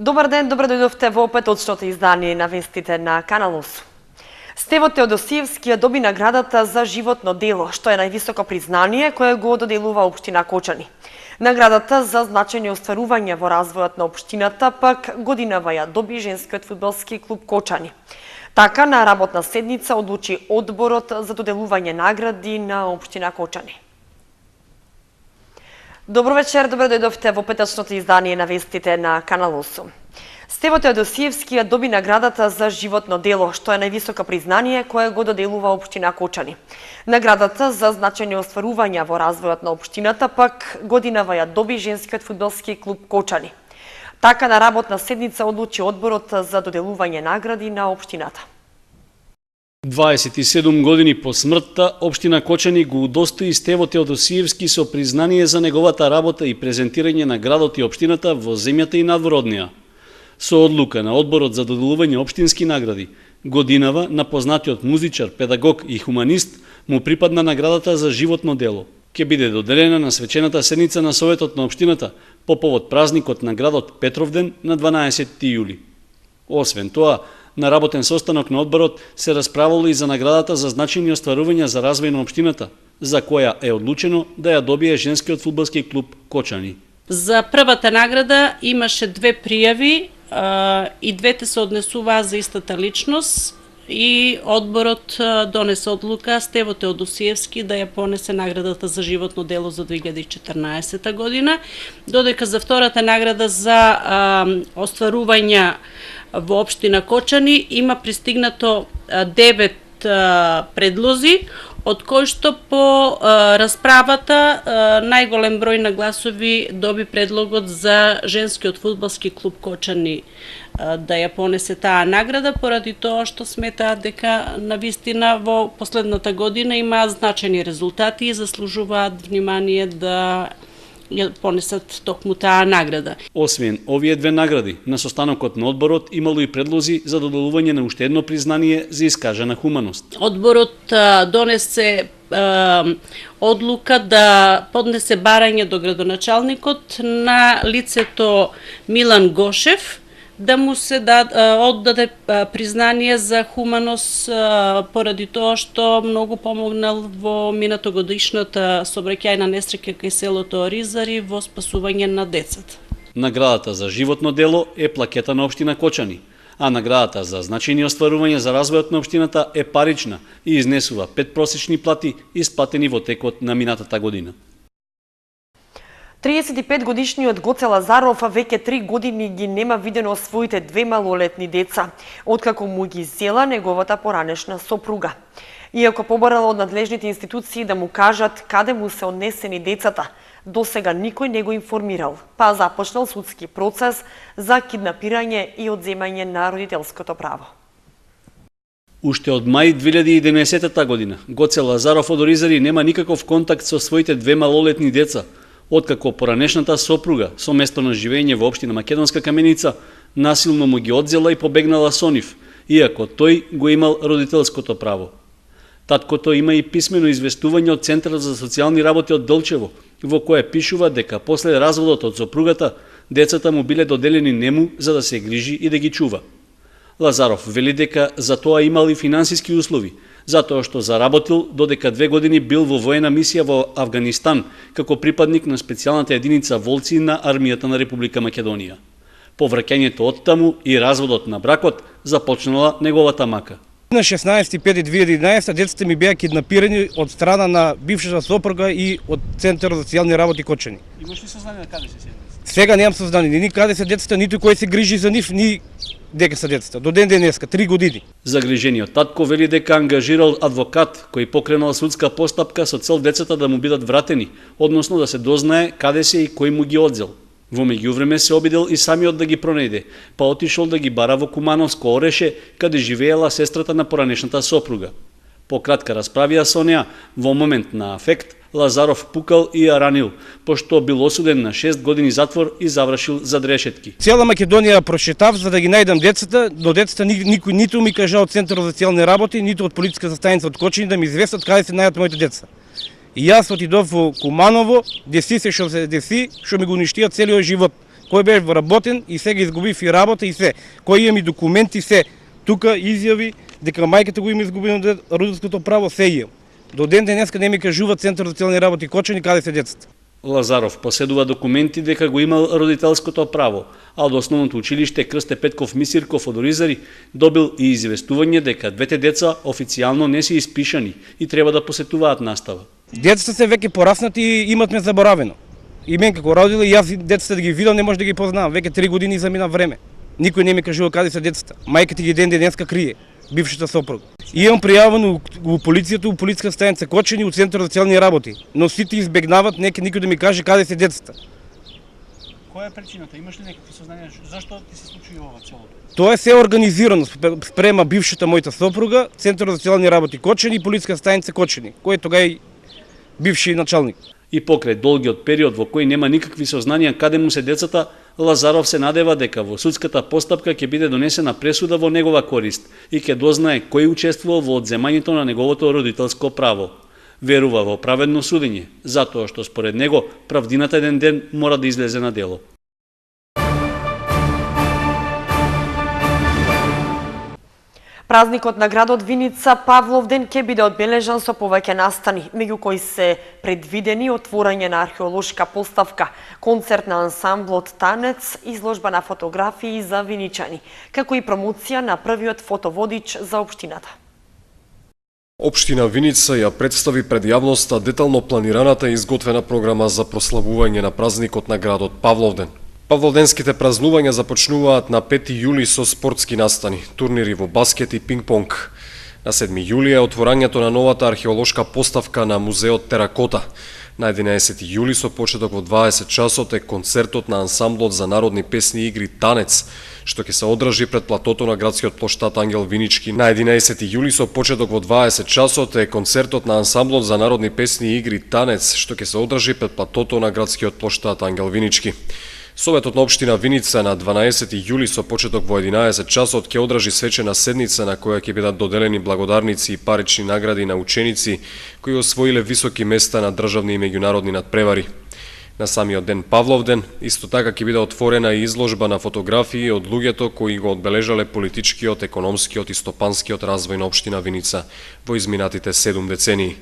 Добар ден, добро дојдовте во петочното издание на вестите на Канал 8. Стево Теодосиевски ја доби наградата за животно дело, што е највисоко признание кое го доделува општина Кочани. Наградата за значајни остварувања во развојот на општината пак годинава ја доби женскиот фудбалски клуб Кочани. Така на работна седница одлучи одборот за доделување награди на општина Кочани. Добро вечер, добро дојдовте во петочното издание на вестите на Канал 8. Стево Теодосиевски ја доби наградата за животно дело, што е највисоко признание кое го доделува општина Кочани. Наградата за значајни остварувања во развојот на општината пак годинава ја доби женскиот фудбалски клуб Кочани. Така на работна седница одлучи одборот за доделување награди на општината. 27 години по смртта, општина Кочани го удостои Стево Теодосиевски со признание за неговата работа и презентирање на градот и општината во земјата и надвор од неа. Со одлука на одборот за доделување општински награди, годинава на познатиот музичар, педагог и хуманист му припадна наградата за животно дело. Ке биде доделена на свечената седница на Советот на општината по повод празникот на градот Петровден на 12 јули. Освен тоа, на работен состанок на одборот се расправало и за наградата за значајни остварувања за развој на општината, за која е одлучено да ја добие женскиот фудбалски клуб Кочани. За првата награда имаше две пријави и двете се однесуваа за истата личност и одборот донесе одлука Стево Теодосиевски да ја понесе наградата за животно дело за 2014 година, додека за втората награда за остварувања во општина Кочани има пристигнато 9 предлози, од кои што по расправата најголем број на гласови доби предлогот за женскиот фудбалски клуб Кочани да ја понесе таа награда, поради тоа што сметаат дека навистина во последната година има значајни резултати и заслужуваат внимание да ја понесат токму таа награда. Освен овие две награди, на состанокот на одборот имало и предлози за доделување на уште едно признание за искажана хуманост. Одборот донесе одлука да поднесе барање до градоначалникот на лицето Милан Гошев, да му се оддаде признание за хуманост поради тоа што многу помогнал во минатогодишната сообраќајна несреќа кај селото Оризари во спасување на децата. Наградата за животно дело е плакета на општина Кочани, а наградата за значајни остварувања за развојот на општината е парична и изнесува 5 просечни плати исплатени во текот на минатата година. 35-годишниот Гоце Лазаров веќе 3 години ги нема видено своите две малолетни деца, откако му ги зела неговата поранешна сопруга. Иако побарала од надлежните институции да му кажат каде му се однесени децата, досега никој не го информирал, па започнал судски процес за киднапирање и одземање на родителското право. Уште од мај 2011 година Гоце Лазаров од Оризари нема никаков контакт со своите две малолетни деца, откако поранешната сопруга со место на живење во општина Македонска Каменица насилно му ги одзела и побегнала со нив, иако тој го имал родителското право. Таткото има и писмено известување од Центарот за социјални работи од Делчево, во кое пишува дека после разводот од сопругата, децата му биле доделени нему за да се грижи и да ги чува. Лазаров вели дека за тоа имал и финансиски услови, затоа што заработил додека 2 години бил во воена мисија во Авганистан како припадник на специјалната единица Волци на армијата на Република Македонија. По враќањето од таму и разводот на бракот започнала неговата мака. На 16.5.2011 децата ми беа киднапирани од страна на бившата сопруга и од Центарот за социјални работи Кочани. Имаш ли сознание каде се седи? Сега немам сознание ни каде се децата, ниту кој се грижи за нив, ни дека се децата. До ден денеска 3 години. Загрижениот татко вели дека ангажирал адвокат кој покренал судска постапка со цел децата да му бидат вратени, односно да се дознае каде се и кој му ги одзел. Во меѓувреме се обидел и самиот да ги пронајде, па отишол да ги бара во Кумановско Ореше, каде живеела сестрата на поранешната сопруга. По кратка расправија со неа, во момент на афект, Лазаров пукал и ја ранил, пошто бил осуден на 6 години затвор и завршил зад решетки. Цела Македонија прошетав за да ги најдам децата, до децата никој ниту ми кажа од Центарот за социјални работи, ниту од полициската станица од Кочани да ми известат каде се најдат моите деца. И јас отидов во Куманово, деси се што се деси, што ми го уништија целиот живот. Кој беше вработен и сега изгубив и работа и се. Кој имам и документи се. Тука изјави дека мајката го има изгубено родителското право, се имам. До ден денеска не ми кажува Центар за социјални работи Кочани каде се децата. Лазаров поседува документи дека го имал родителското право, а од основното училиште Крсте Петков Мисирков од Оризари добил и известување дека двете деца официјално не се испишани и треба да посетуваат настава. Децата се веќе пораснати и имат ме заборавено. И мен како родител, и јас децата да ги видам не може да ги познавам. Веќе 3 години замина време. Никој не ми кажува каде се децата. Мајката ги ден денеска крие, бившата сопруга. И имам пријавено у полицијата, у полициска станица Кочани, у Центар за социјални работи. Но сите избегнават, нека никој да ми каже каде се децата. Која е причината? Имаш ли некакви сознанија зашто ти се случи ова целото? Тоа е се организирано спрема бившата мојата сопруга, Центар за социјални работи Кочани и полициска станица Кочани, кој е тога и бивши началник. И покрај долгиот период во кој нема никакви сознанија каде му се децата, Лазаров се надева дека во судската постапка ќе биде донесена пресуда во негова корист и ќе дознае кој учествувал во одземањето на неговото родителско право. Верува во праведно судење, затоа што според него правдината еден ден мора да излезе на дело. Празникот на градот Виница Павловден ќе биде одбележан со повеќе настани, меѓу кои се предвидени отворање на археолошка поставка, концерт на ансамблот Танец, изложба на фотографии за виничани, како и промоција на првиот фотоводич за општината. Општина Виница ја представи пред јавноста детално планираната и изготвена програма за прославување на празникот на градот Павловден. Павловденските празнувања започнуваат на 5 јули со спортски настани, турнири во баскет и пинг-понг. На 7 јули е отворањето на новата археолошка поставка на музеот Теракота. На 11 јули со почеток во 20 часот е концертот на ансамблот за народни песни и игри Танец, што ќе се одржи пред платото на градскиот плоштад Ангел Винички. На 11 јули со почеток во 20 часот е концертот на ансамблот за народни песни и игри Танец, што ќе се одржи пред платото на градскиот плоштад Ангел Винички. Советот на општина Виница на 12 јули со почеток во 11 часот ќе одржи свечена седница на која ќе бидат доделени благодарници и парични награди на ученици кои освоиле високи места на државни и меѓународни надпревари. На самиот ден Павловден исто така ќе биде отворена и изложба на фотографии од луѓето кои го одбележале политичкиот, економскиот и стопанскиот развој на општина Виница во изминатите 7 децении.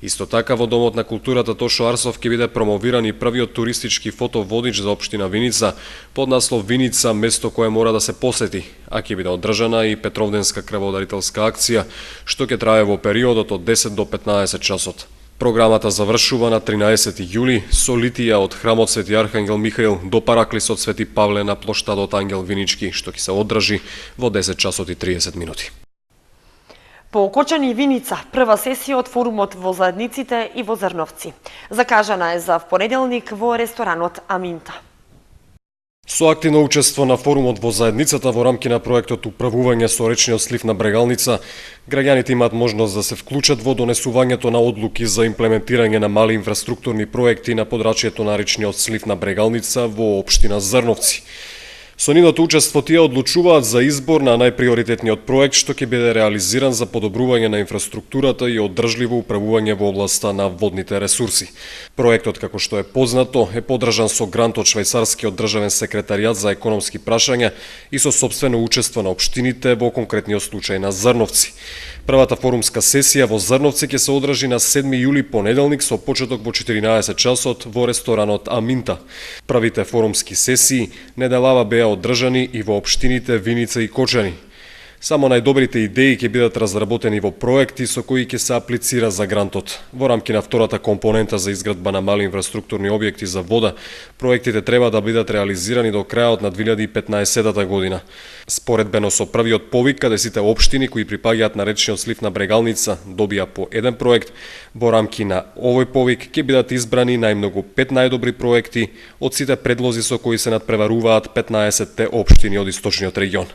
Исто така во Домот на културата Тошо Арсов ќе биде промовиран и првиот туристички фотоводич за општина Виница под наслов Виница место кое мора да се посети, а ќе биде одржана и Петровденска крводарителска акција што ќе трае во периодот од 10 до 15 часот. Програмата завршува на 13 јули со литија од храмот Свети Архангел Михаил до параклисот Свети Павле на плоштадот Ангел Винички што ќе се одржи во 10 часот и 30 минути. По Кочани и Виница, прва сесија од форумот во Заедниците и во Зрновци. Закажана е за впонеделник во ресторанот Аминта. Со активно учество на форумот во Заедницата во рамки на проектот Управување со речниот слив на Брегалница, граѓаните имаат можност да се вклучат во донесувањето на одлуки за имплементирање на мали инфраструктурни проекти на подрачјето на речниот слив на Брегалница во општина Зрновци. Со нивното учество тие одлучуваат за избор на најприоритетниот проект што ќе биде реализиран за подобрување на инфраструктурата и одржливо управување во областа на водните ресурси. Проектот, како што е познато, е подржан со грант од Швајцарскиот државен секретаријат за економски прашања и со сопствено учество на општините во конкретниот случај на Зрновци. Првата форумска сесија во Зрновци ќе се одржи на 7 јули понеделник со почеток во 14 часот во ресторанот Аминта. Првите форумски сесии неделава беа одржани и во општините Виница и Кочани. Само најдобрите идеи ќе бидат разработени во проекти со кои ќе се аплицира за грантот. Во рамки на втората компонента за изградба на мали инфраструктурни објекти за вода, проектите треба да бидат реализирани до крајот на 2015 година. Споредбено со првиот повик, каде сите општини кои припаѓаат на речниот слив на Брегалница добија по еден проект, во рамки на овој повик ќе бидат избрани најмногу 5 најдобри проекти од сите предлози со кои се надпреваруваат 15-те општини од источниот регион.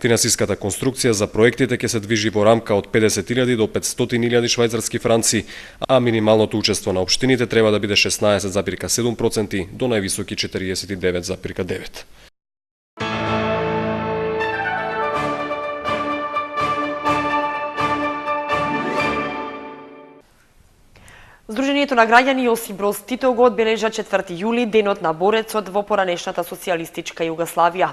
Финансиската конструкција за проектите ќе се движи во рамка од 50.000 до 500.000 швајцарски франци, а минималното учество на општините треба да биде 16,7% до највисоки 49,9%. Здруженијето на граѓани Јосип Броз Тито го одбележа 4 јули, денот на борецот во поранешната социјалистичка Југославија.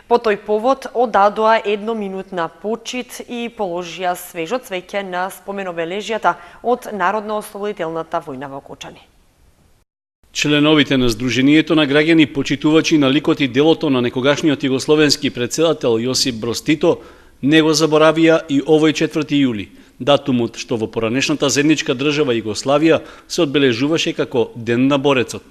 По тој повод одадоа едноминутна почит и положија свежо цвеќе на споменобележјата од Народно-ослободителната војна во Кочани. Членовите на Здруженијето на граѓани почитувачи на ликот и делото на некогашниот југословенски претседател Јосип Броз Тито не го заборавија и овој 4 јули, датумот што во поранешната заедничка држава Југославија се одбележуваше како Ден на борецот.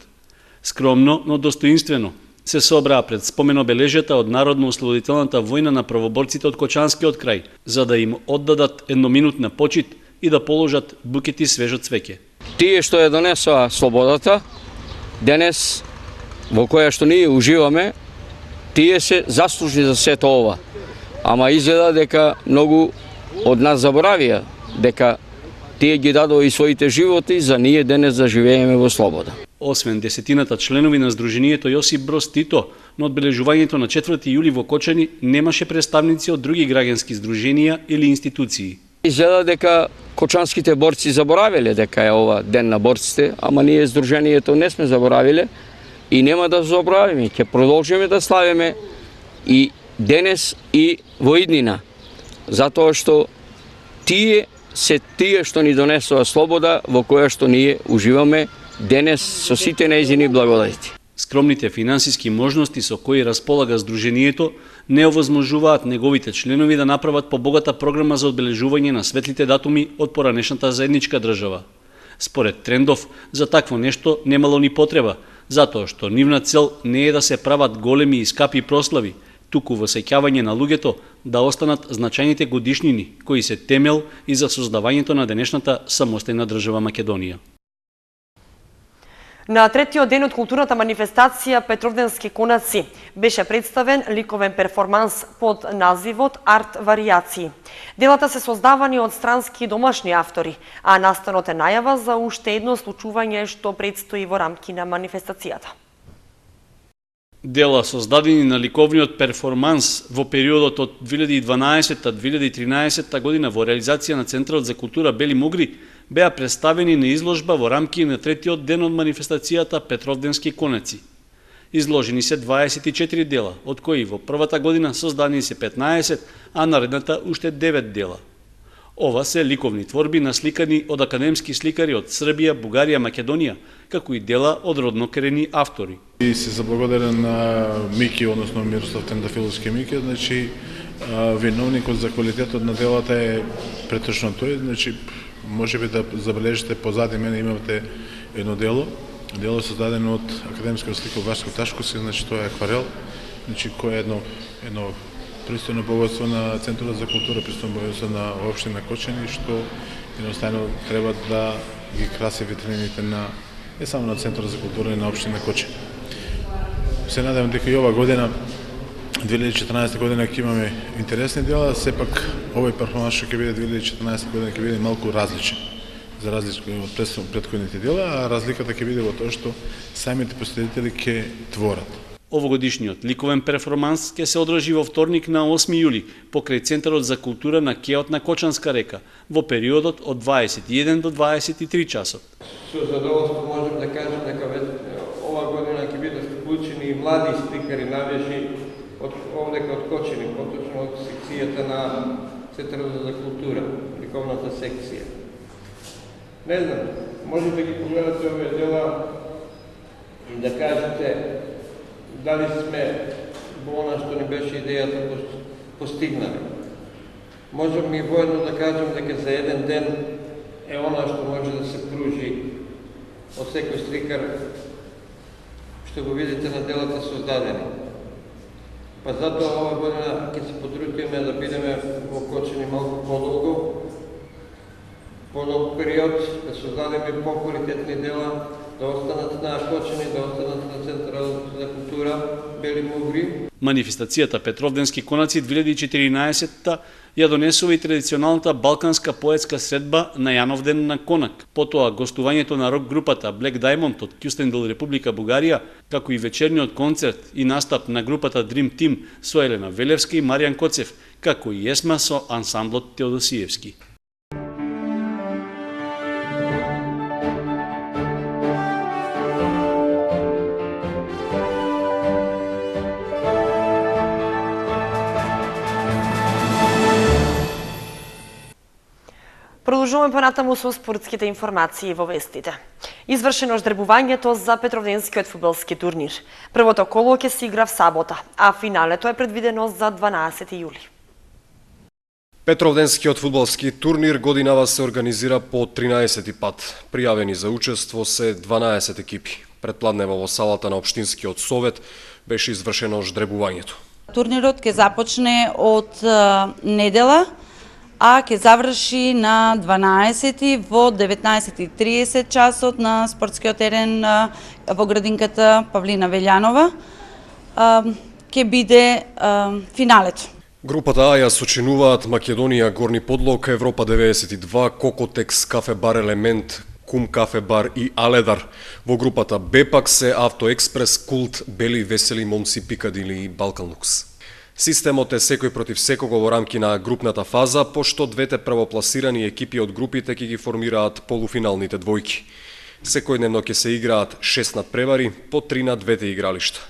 Скромно, но достоинствено се собраа пред споменобележјата од Народно-ослободителната војна на правоборците од Кочанскиот крај, за да им оддадат едноминутна почит и да положат букети свежо цвеќе. Тие што ја донесоа слободата, денес во која што ние уживаме, тие се заслужни за сето ова. Ама изгледа дека многу од нас заборавија дека тие ги дадоа и своите животи за ние денес да живееме во слобода. Освен десетината членови на Здруженијето Јосип Броз Тито, на одбележувањето на 4 јули во Кочани немаше представници од други граѓански здруженија или институции. Изгледа дека кочанските борци заборавиле дека е ова Ден на борците, ама ние Здруженијето не сме заборавиле и нема да заборавиме, ќе продолжиме да славиме и денес и во иднина, затоа што тие се тие што ни донесоа слобода во која што ние уживаме денес со сите нејзини благодати. Скромните финансиски можности со кои располага Здруженијето не овозможуваат неговите членови да направат побогата програма за одбележување на светлите датуми од поранешната заедничка држава. Според Трендов, за такво нешто немало ни потреба, затоа што нивна цел не е да се прават големи и скапи прослави, туку во сеќавање на луѓето да останат значајните годишнини кои се темел и за создавањето на денешната самостојна држава Македонија. На третиот ден од културната манифестација Петровденски конаци беше представен ликовен перформанс под називот Арт варијации. Делата се создавани од странски и домашни автори, а настанот е најава за уште едно случување што предстои во рамки на манифестацијата. Дела создадени на ликовниот перформанс во периодот од 2012-2013 година во реализација на Центарот за култура Бели Могри беа представени на изложба во рамки на третиот ден од манифестацијата Петровденски конаци. Изложени се 24 дела, од кои во првата година создадени се 15, а наредната уште 9 дела. Ова се ликовни творби насликани од академски сликари од Србија, Бугарија, Македонија, како и дела од роднокрени автори. И се заблагодарен на Мики, односно Мирослав Трендафиловски Мики, значи виновникот за квалитетот на делата е преточно тој, значи можеби да забележите позади мене имате едно дело создадено од академскиот сликар Васко Ташковски, значи тоа е акварел, значи кој е едно пристојно богатство на Центарот за култура, пристојно богатство на општина Кочани, што едноставно треба да ги краси витрините на не само на Центарот за култура и на општина Кочани. Се надевам дека и ова година, 2014 година, ќе имаме интересни дела, сепак овој перформанс што ќе биде 2014 година ќе биде малку различен, за разлика од претходните дела, а разликата ќе биде во тоа што самите посетители ќе творат. Овогодишниот ликовен перформанс ќе се одржи во вторник на 8 јули покрај Центарот за култура на кеот на Кочанска река во периодот од 21 до 23 часот. Со задоволство можем да кажем дека ова година ќе бидат вклучени и млади сликари навежи од овдека од Кочани, поточно од секцијата на Центарот за култура, ликовната секција. Не знам, може да ги погледате овие дела и да кажете дали сме во она што ни беше идејата постигнали. Можем и воедно да кажем дека за еден ден е она што може да се пружи од секој сликар што го видите на делата создадени. Па затоа ова година ќе се потрудиме да бидеме во Кочани малку подолг период, да создадеме поквалитетни дела, да останат на Кочани, да останат на Центарот за култура Бели Могри. Манифестацијата Петровденски конаци 2014 ја донесува и традиционалната балканска поетска средба на Јановден на Конак. Потоа гостувањето на рок групата Black Diamond од Кюстендел, Република Бугарија, како и вечерниот концерт и настап на групата Dream Team со Елена Велевска и Маријан Коцев, како и есма со ансамблот Теодосиевски. Продолжуваме понатаму со спортските информации во вестите. Извршено ждребувањето за Петровденскиот фудбалски турнир. Првото коло ќе се игра в сабота, а финалето е предвидено за 12 јули. Петровденскиот фудбалски турнир годинава се организира по 13 пат. Пријавени за учество се 12 екипи. Предпладнево во салата на Општинскиот совет беше извршено ждребувањето. Турнирот ќе започне од недела, а ќе заврши на 12 во 19:30 часот на спортскиот терен во градинката Павлина Велјанова. Ќе биде финалето. Групата А ја сочинуваат Македонија, Горни Подлог, Европа 92, Кокотекс, Кафе бар Елемент, Кум кафе бар и Аледар. Во групата Б пак се Автоекспрес, Култ, Бели, Весели момци, Пикадили и Балканлукс. Системот е секој против секого во рамки на групната фаза, пошто двете првопласирани екипи од групите ќе ги формираат полуфиналните двојки. Секојдневно ќе се играат 6 надпревари, по 3 на двете игралишта.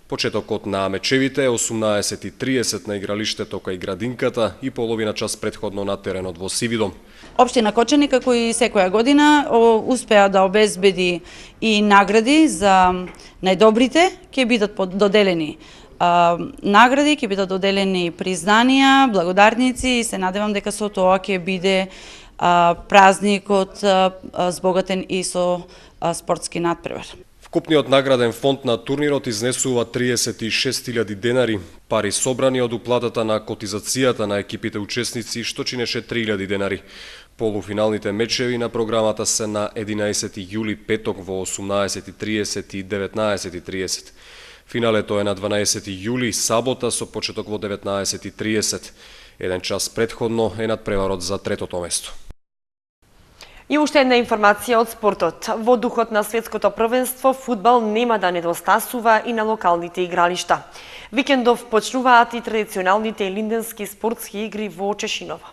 Почетокот на мечевите е 18:30 на игралиштето кај градинката и половина час претходно на теренот во Сивидом. Општина Кочани, како и секоја година, успеа да обезбеди и награди за најдобрите, ќе бидат доделени награди, ќе бидат доделени признанија, благодарници и се надевам дека со тоа ќе биде празникот збогатен и со спортски надпревар. Вкупниот награден фонд на турнирот изнесува 36.000 денари, пари собрани од уплатата на котизацијата на екипите учесници, што чинеше 3.000 денари. Полуфиналните мечеви на програмата се на 11 јули петок во 18:30 и 19:30. Финалето е на 12 јули, сабота со почеток во 19:30. Еден час претходно е надпреварот за третото место. И уште една информација од спортот. Во духот на светското првенство, фудбал нема да недостасува и на локалните игралишта. Викендов почнуваат и традиционалните линденски спортски игри во Чешиново.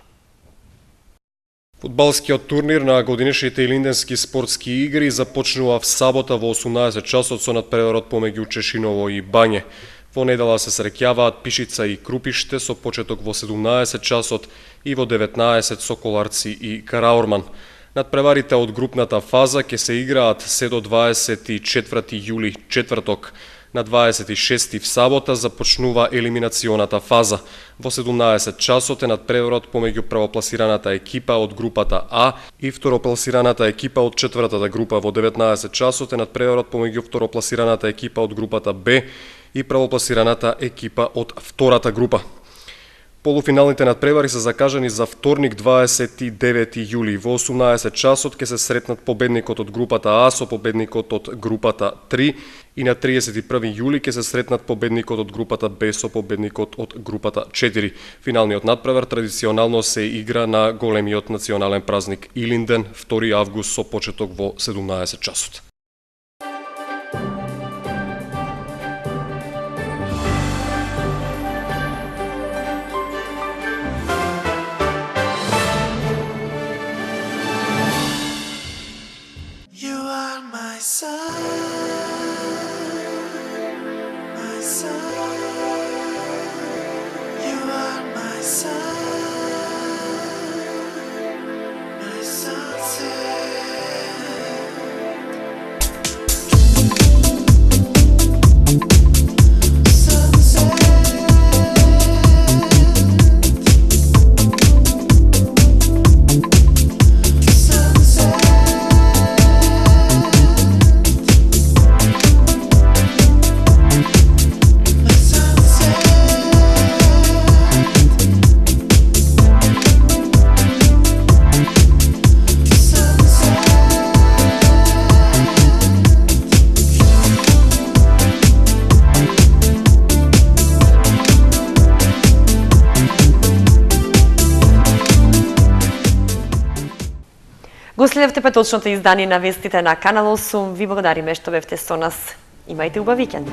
Фудбалскиот турнир на годинешните илинденски спортски игри започнува в сабота во 18 часот со надпреварот помеѓу Чешиново и Бање. Во недела се среќаваат Пишица и Крупиште со почеток во 17 часот и во 19 Соколарци и Караорман. Надпреварите од групната фаза ќе се играат се до 24 јули четврток. На 26 в сабота започнува елиминационата фаза. Во 17 часот е надпреварот помеѓу првопласираната екипа од групата А и второпласираната екипа од четвртата група. Во 19 часот е надпреварот помеѓу второпласираната екипа од групата Б и првопласираната екипа од втората група. Полуфиналните надпревари се закажани за вторник 29 јули. Во 18 часот ќе се сретнат победникот од групата А со победникот од групата 3 и на 31 јули ќе се сретнат победникот од групата Б со победникот од групата 4. Финалниот надпревар традиционално се игра на големиот национален празник Илинден, 2 август со почеток во 17 часот. Го следевте петочното издание на вестите на Канал 8. Ви благодариме што бевте со нас. Имајте убав викенд.